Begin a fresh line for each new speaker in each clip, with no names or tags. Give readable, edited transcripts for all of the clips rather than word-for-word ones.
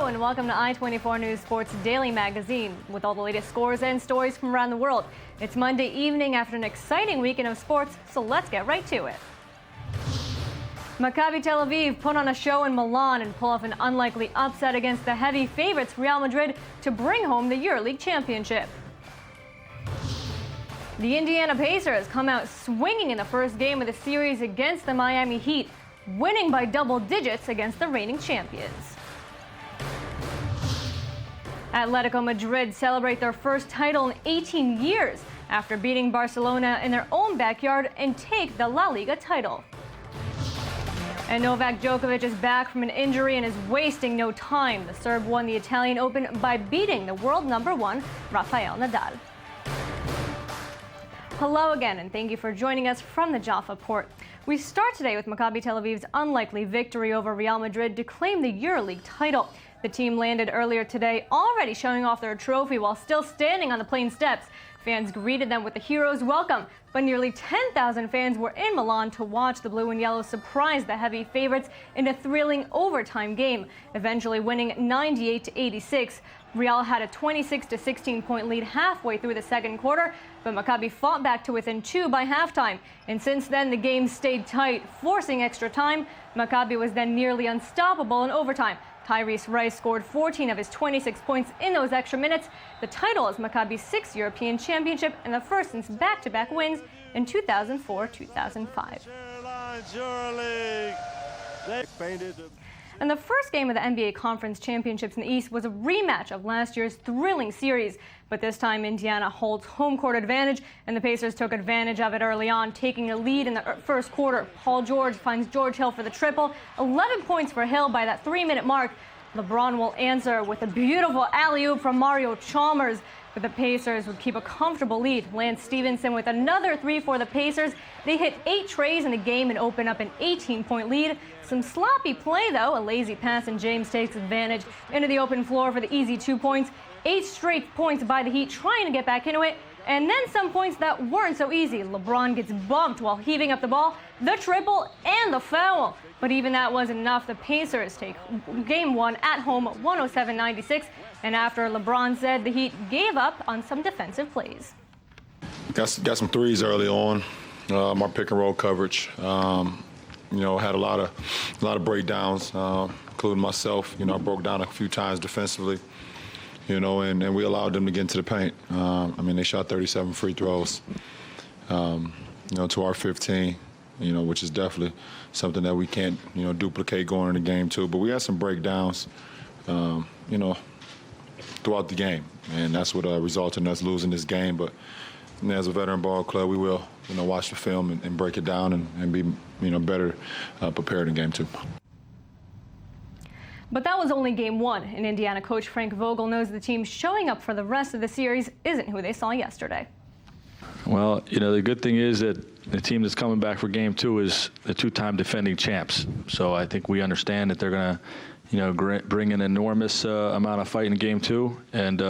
and welcome to I-24 News Sports Daily Magazine with all the latest scores and stories from around the world. It's Monday evening after an exciting weekend of sports, so let's get right to it. Maccabi Tel Aviv put on a show in Milan and pull off an unlikely upset against the heavy favorites Real Madrid to bring home the Euroleague championship. The Indiana Pacers come out swinging in the first game of the series against the Miami Heat, winning by double digits against the reigning champions. Atletico Madrid celebrate their first title in 18 years after beating Barcelona in their own backyard and take the La Liga title. And Novak Djokovic is back from an injury and is wasting no time. The Serb won the Italian Open by beating the world #1, Rafael Nadal. Hello again, and thank you for joining us from the Jaffa Port. We start today with Maccabi Tel Aviv's unlikely victory over Real Madrid to claim the Euroleague title. The team landed earlier today, already showing off their trophy while still standing on the plane steps. Fans greeted them with the hero's welcome, but nearly 10,000 fans were in Milan to watch the blue and yellow surprise the heavy favorites in a thrilling overtime game, eventually winning 98-86. Real had a 26-16 point lead halfway through the second quarter, but Maccabi fought back to within 2 by halftime. And since then, the game stayed tight, forcing extra time. Maccabi was then nearly unstoppable in overtime. Tyrese Rice scored 14 of his 26 points in those extra minutes. The title is Maccabi's 6th European championship and the first since back-to-back wins in 2004-2005. And the first game of the NBA Conference Championships in the East was a rematch of last year's thrilling series. But this time, Indiana holds home court advantage, and the Pacers took advantage of it early on, taking a lead in the first quarter. Paul George finds George Hill for the triple. 11 points for Hill by that 3-minute mark. LeBron will answer with a beautiful alley-oop from Mario Chalmers. But the Pacers would keep a comfortable lead. Lance Stevenson with another 3 for the Pacers. They hit 8 trays in the game and open up an 18-point lead. Some sloppy play, though. A lazy pass, and James takes advantage into the open floor for the easy 2 points. 8 straight points by the Heat, trying to get back into it. And then some points that weren't so easy. LeBron gets bumped while heaving up the ball, the triple, and the foul. But even that wasn't enough. The Pacers take game 1 at home, 107-96. And after LeBron said the Heat gave up on some defensive plays.
Got some threes early on. Our pick and roll coverage, had a lot of breakdowns, including myself. I broke down a few times defensively. And we allowed them to get into the paint. They shot 37 free throws, to our 15, which is definitely something that we can't, duplicate going into game 2. But we had some breakdowns, throughout the game, and that's what resulted in us losing this game. But as a veteran ball club, we will, watch the film and break it down and be, better prepared in game 2.
But that was only game 1, and Indiana coach Frank Vogel knows the team showing up for the rest of the series isn't who they saw yesterday.
Well, the good thing is that the team that's coming back for game 2 is the 2-time defending champs. So I think we understand that they're going to, bring an enormous amount of fight in game 2. And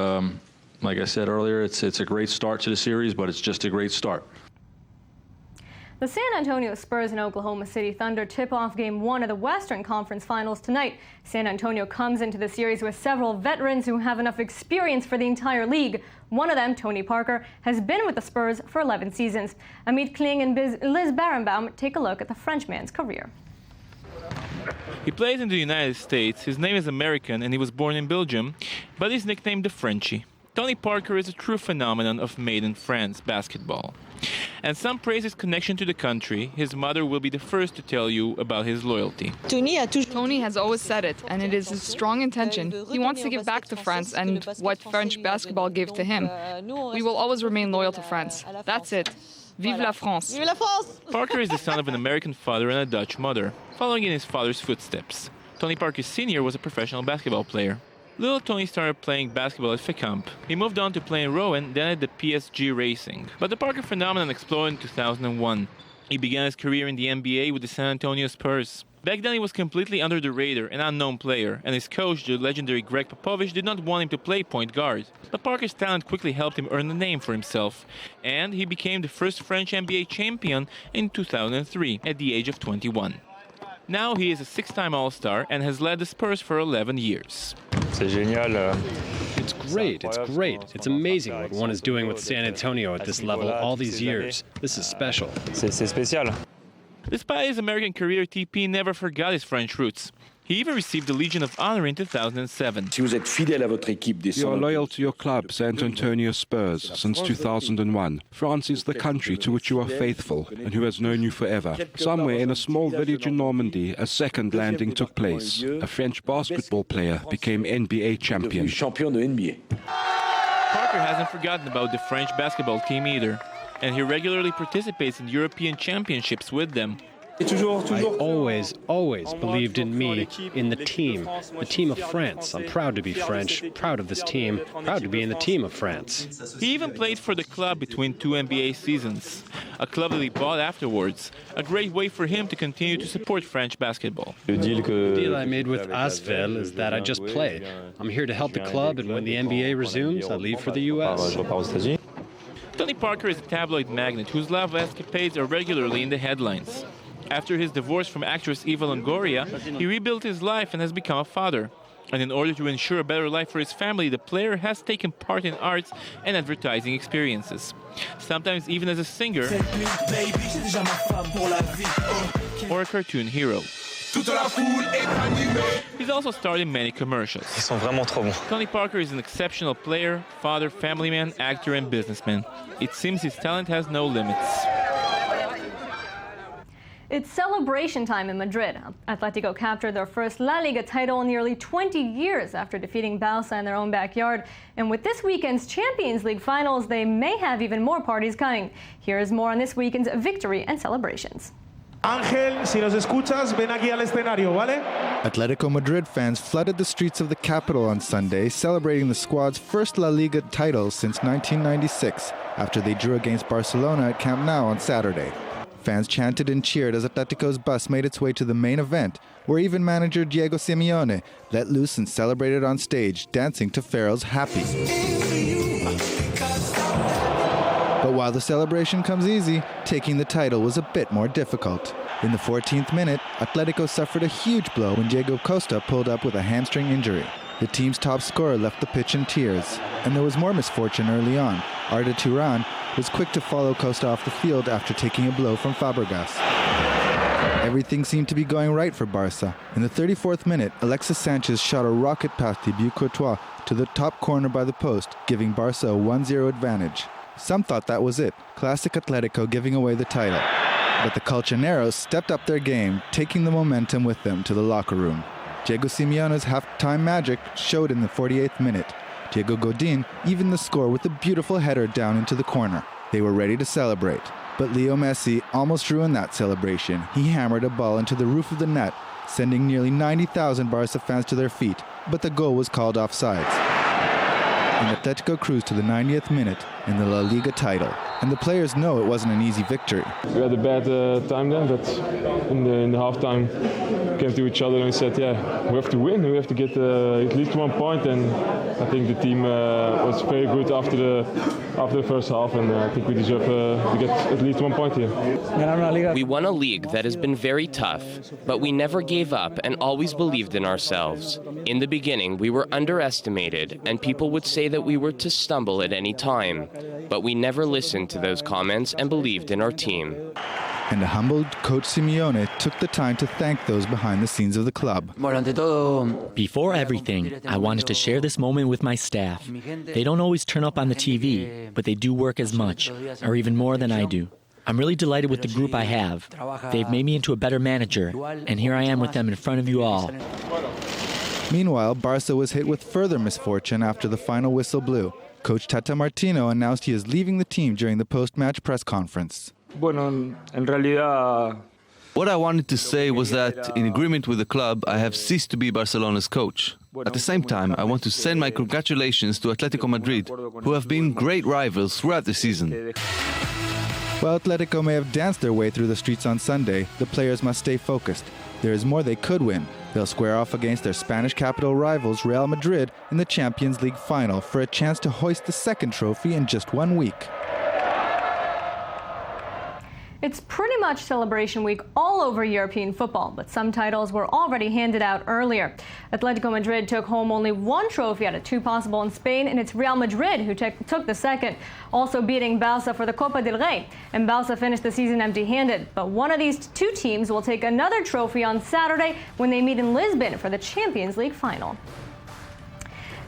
like I said earlier, it's a great start to the series, but it's just a great start.
The San Antonio Spurs and Oklahoma City Thunder tip off game 1 of the Western Conference Finals tonight. San Antonio comes into the series with several veterans who have enough experience for the entire league. One of them, Tony Parker, has been with the Spurs for 11 seasons. Amit Kling and Liz Barenbaum take a look at the Frenchman's career.
He plays in the United States. His name is American and he was born in Belgium, but he's nicknamed the Frenchie. Tony Parker is a true phenomenon of made in France basketball. And some praise his connection to the country. His mother will be the first to tell you about his loyalty.
Tony has always said it, and it is his strong intention. He wants to give back to France and what French basketball gave to him. We will always remain loyal to France. That's it. Vive la France! Vive la France!
Parker is the son of an American father and a Dutch mother, following in his father's footsteps. Tony Parker Sr. was a professional basketball player. Little Tony started playing basketball at Fécamp. He moved on to play in Rouen, then at the PSG Racing. But the Parker phenomenon exploded in 2001. He began his career in the NBA with the San Antonio Spurs. Back then he was completely under the radar, an unknown player, and his coach, the legendary Greg Popovich, did not want him to play point guard. But Parker's talent quickly helped him earn a name for himself, and he became the first French NBA champion in 2003 at the age of 21. Now he is a 6-time All-Star and has led the Spurs for 11 years.
C'est génial.
It's great, it's great. It's amazing what one is doing with San Antonio at this level all these years. This is special.
C'est spécial.
Despite his American career, TP never forgot his French roots. He even received the Legion of Honor in 2007.
You are loyal to your club, St. Antonio Spurs, since 2001. France is the country to which you are faithful and who has known you forever. Somewhere in a small village in Normandy, a second landing took place. A French basketball player became NBA champion.
Parker hasn't forgotten about the French basketball team either, and he regularly participates in European championships with them.
I always believed in me, in the team of France. I'm proud to be French, proud of this team, proud to be in the team of France.
He even played for the club between 2 NBA seasons, a club that he bought afterwards, a great way for him to continue to support French basketball.
The deal I made with Asvel is that I just play. I'm here to help the club, and when the NBA resumes, I leave for the U.S.
Tony Parker is a tabloid magnate whose love escapades are regularly in the headlines. After his divorce from actress Eva Longoria, he rebuilt his life and has become a father. And in order to ensure a better life for his family, the player has taken part in arts and advertising experiences. Sometimes even as a singer or a cartoon hero. He's also starred in many commercials.
Ils sont vraiment trop bons.
Tony Parker is an exceptional player, father, family man, actor, and businessman. It seems his talent has no limits.
It's celebration time in Madrid. Atletico captured their first La Liga title in nearly 20 years after defeating Barça in their own backyard. And with this weekend's Champions League finals, they may have even more parties coming. Here is more on this weekend's victory and celebrations.
Ángel, si nos escuchas, ven aquí al escenario, ¿vale?
Atletico Madrid fans flooded the streets of the capital on Sunday, celebrating the squad's first La Liga title since 1996, after they drew against Barcelona at Camp Nou on Saturday. Fans chanted and cheered as Atletico's bus made its way to the main event, where even manager Diego Simeone let loose and celebrated on stage, dancing to Farrell's Happy. But while the celebration comes easy, taking the title was a bit more difficult. In the 14th minute, Atletico suffered a huge blow when Diego Costa pulled up with a hamstring injury. The team's top scorer left the pitch in tears, and there was more misfortune early on. Arda Turan was quick to follow Costa off the field after taking a blow from Fabregas. Everything seemed to be going right for Barca. In the 34th minute, Alexis Sanchez shot a rocket past Thibaut Courtois to the top corner by the post, giving Barca a 1-0 advantage. Some thought that was it, classic Atletico giving away the title. But the Colchoneros stepped up their game, taking the momentum with them to the locker room. Diego Simeone's half-time magic showed in the 48th minute. Diego Godin evened the score with a beautiful header down into the corner. They were ready to celebrate. But Leo Messi almost ruined that celebration. He hammered a ball into the roof of the net, sending nearly 90,000 Barca fans to their feet, but the goal was called offsides. And Atletico cruised to the 90th minute in the La Liga title. And the players know it wasn't an easy victory.
We had a bad time then, but in the halftime came to each other and we said, yeah, we have to win. We have to get at least 1 point. And I think the team was very good after the first half, and I think we deserve to get at least 1 point here.
We won a league that has been very tough, but we never gave up and always believed in ourselves. In the beginning, we were underestimated, and people would say that we were to stumble at any time. But we never listened to those comments and believed in our team.
And a humbled Coach Simeone took the time to thank those behind the scenes of the club.
Before everything, I wanted to share this moment with my staff. They don't always turn up on the TV, but they do work as much, or even more than I do. I'm really delighted with the group I have. They've made me into a better manager, and here I am with them in front of you all.
Meanwhile, Barca was hit with further misfortune after the final whistle blew. Coach Tata Martino announced he is leaving the team during the post-match press conference.
What I wanted to say was that, in agreement with the club, I have ceased to be Barcelona's coach. At the same time, I want to send my congratulations to Atletico Madrid, who have been great rivals throughout the season.
While Atletico may have danced their way through the streets on Sunday, the players must stay focused. There is more they could win. They'll square off against their Spanish capital rivals Real Madrid in the Champions League final for a chance to hoist the second trophy in just 1 week.
It's pretty much celebration week all over European football, but some titles were already handed out earlier. Atletico Madrid took home only one trophy out of two possible in Spain, and it's Real Madrid who took the second, also beating Barça for the Copa del Rey. And Barça finished the season empty-handed, but one of these two teams will take another trophy on Saturday when they meet in Lisbon for the Champions League final.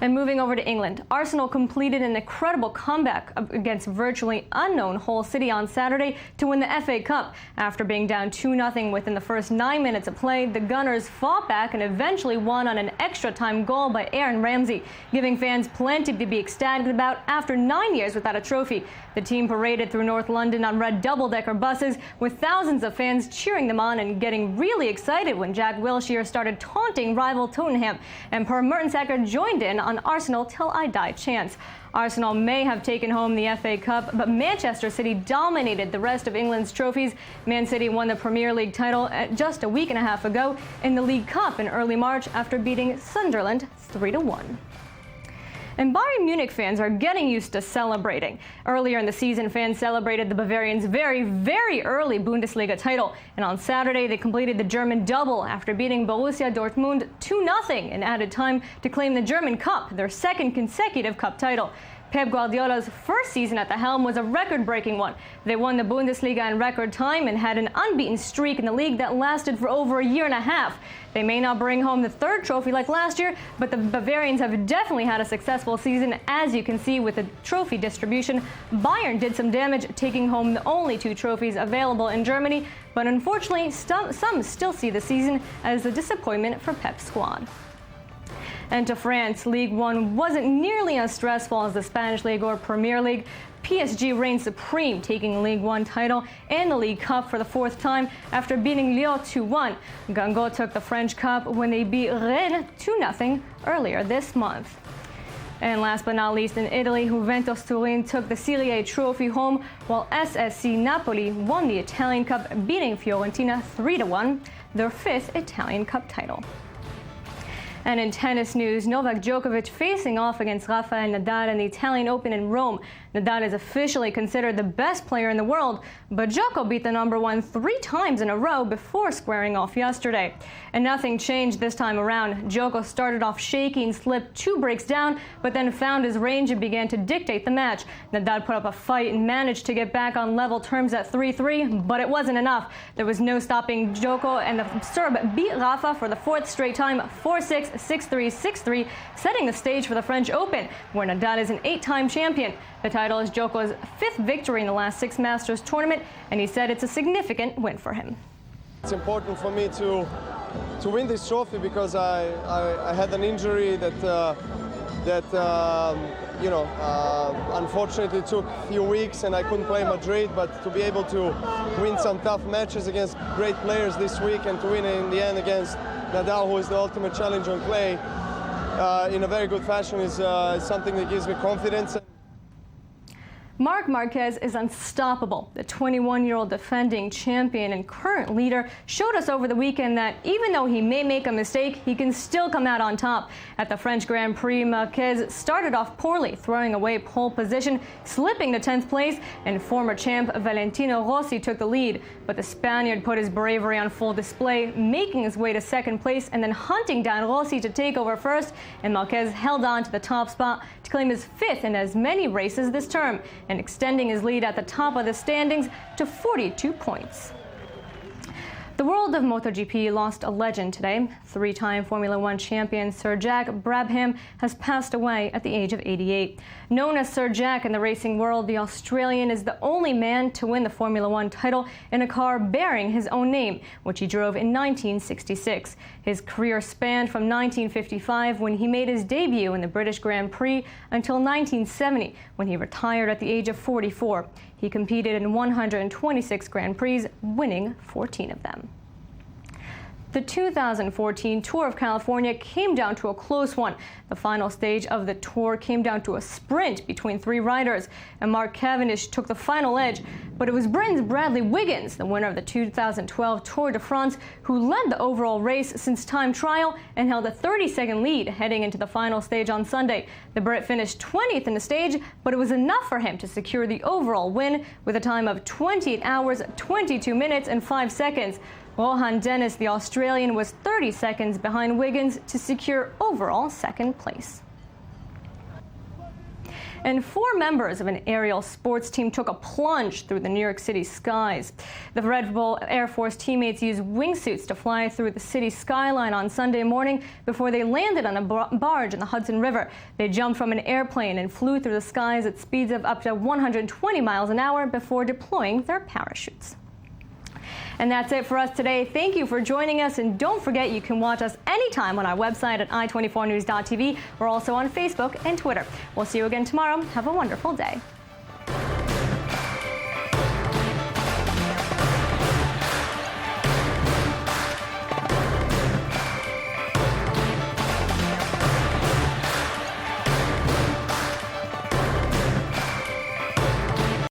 And moving over to England, Arsenal completed an incredible comeback against virtually unknown Hull City on Saturday to win the FA Cup. After being down 2-0 within the first 9 minutes of play, the Gunners fought back and eventually won on an extra-time goal by Aaron Ramsey, giving fans plenty to be ecstatic about after 9 years without a trophy. The team paraded through North London on red double-decker buses, with thousands of fans cheering them on and getting really excited when Jack Wilshere started taunting rival Tottenham, and Per Mertesacker joined in on Arsenal Till I Die chants. Arsenal may have taken home the FA Cup, but Manchester City dominated the rest of England's trophies. Man City won the Premier League title just a week and a half ago in the League Cup in early March after beating Sunderland 3-1. And Bayern Munich fans are getting used to celebrating. Earlier in the season, fans celebrated the Bavarians' very, very early Bundesliga title. And on Saturday, they completed the German double after beating Borussia Dortmund 2-0 in added time to claim the German Cup, their second consecutive cup title. Pep Guardiola's first season at the helm was a record-breaking one. They won the Bundesliga in record time and had an unbeaten streak in the league that lasted for over a year and a half. They may not bring home the third trophy like last year, but the Bavarians have definitely had a successful season, as you can see with the trophy distribution. Bayern did some damage, taking home the only two trophies available in Germany, but unfortunately, some still see the season as a disappointment for Pep's squad. And to France, Ligue 1 wasn't nearly as stressful as the Spanish League or Premier League. PSG reigned supreme, taking the Ligue 1 title and the League Cup for the fourth time after beating Lyon 2-1. Guingamp took the French Cup when they beat Rennes 2-0 earlier this month. And last but not least, in Italy, Juventus Turin took the Serie A trophy home, while SSC Napoli won the Italian Cup, beating Fiorentina 3-1, their fifth Italian Cup title. And in tennis news, Novak Djokovic facing off against Rafael Nadal in the Italian Open in Rome. Nadal is officially considered the best player in the world, but Djoko beat the number one 3 times in a row before squaring off yesterday. And nothing changed this time around. Djoko started off shaky and slipped 2 breaks down, but then found his range and began to dictate the match. Nadal put up a fight and managed to get back on level terms at 3-3, but it wasn't enough. There was no stopping Djoko, and the Serb beat Rafa for the 4th straight time, 4-6, 6-3, 6-3, setting the stage for the French Open, where Nadal is an 8-time champion. The title is Djoko's 5th victory in the last 6 Masters tournament, and he said it's a significant win for him.
It's important for me to win this trophy because I had an injury that unfortunately took a few weeks and I couldn't play Madrid, but to be able to win some tough matches against great players this week and to win in the end against Nadal, who is the ultimate challenger on clay, in a very good fashion is something that gives me confidence.
Marc Marquez is unstoppable. The 21-year-old defending champion and current leader showed us over the weekend that even though he may make a mistake, he can still come out on top. At the French Grand Prix, Marquez started off poorly, throwing away pole position, slipping to 10th place, and former champ Valentino Rossi took the lead. But the Spaniard put his bravery on full display, making his way to 2nd place and then hunting down Rossi to take over first, and Marquez held on to the top spot to claim his 5th in as many races this term, and extending his lead at the top of the standings to 42 points. The world of MotoGP lost a legend today. 3-time Formula One champion Sir Jack Brabham has passed away at the age of 88. Known as Sir Jack in the racing world, the Australian is the only man to win the Formula One title in a car bearing his own name, which he drove in 1966. His career spanned from 1955, when he made his debut in the British Grand Prix, until 1970, when he retired at the age of 44. He competed in 126 Grand Prix, winning 14 of them. The 2014 Tour of California came down to a close one. The final stage of the tour came down to a sprint between 3 riders, and Mark Cavendish took the final edge. But it was Britain's Bradley Wiggins, the winner of the 2012 Tour de France, who led the overall race since time trial and held a 30-second lead heading into the final stage on Sunday. The Brit finished 20th in the stage, but it was enough for him to secure the overall win with a time of 28 hours, 22 minutes and 5 seconds. Rohan Dennis, the Australian, was 30 seconds behind Wiggins to secure overall second place. And 4 members of an aerial sports team took a plunge through the New York City skies. The Red Bull Air Force teammates used wingsuits to fly through the city skyline on Sunday morning before they landed on a barge in the Hudson River. They jumped from an airplane and flew through the skies at speeds of up to 120 miles an hour before deploying their parachutes. And that's it for us today. Thank you for joining us, and don't forget you can watch us anytime on our website at i24news.tv. We're also on Facebook and Twitter. We'll see you again tomorrow. Have a wonderful day.